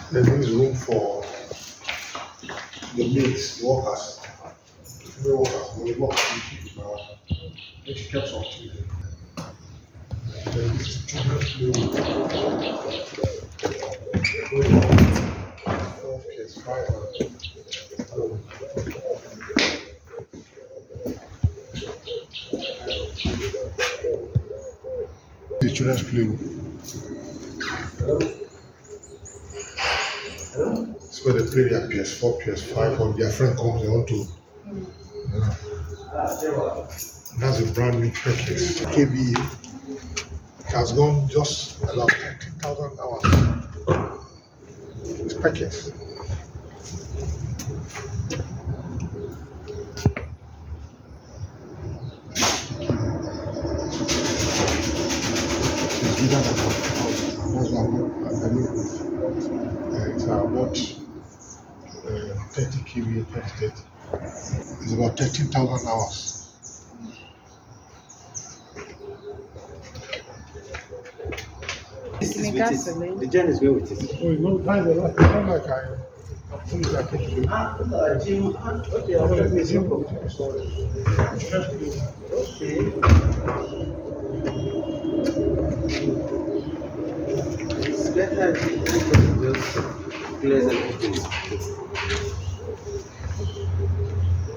There is room for the maids, the workers. The workers, when they work, she kept on TV. Then this is children's playroom. Okay, fine. The children's playroom. It's where they play their PS4, PS5, or their friend comes, they want to. That's a brand new perkins. KBA. It has gone just about 30,000 hours. It's perkins. It's bigger than our house. It's about 30 kVA per state. It's about 13,000 hours. The gen is going with it. Oh, you know, kind of like I put it back in. It's better if you just place everything.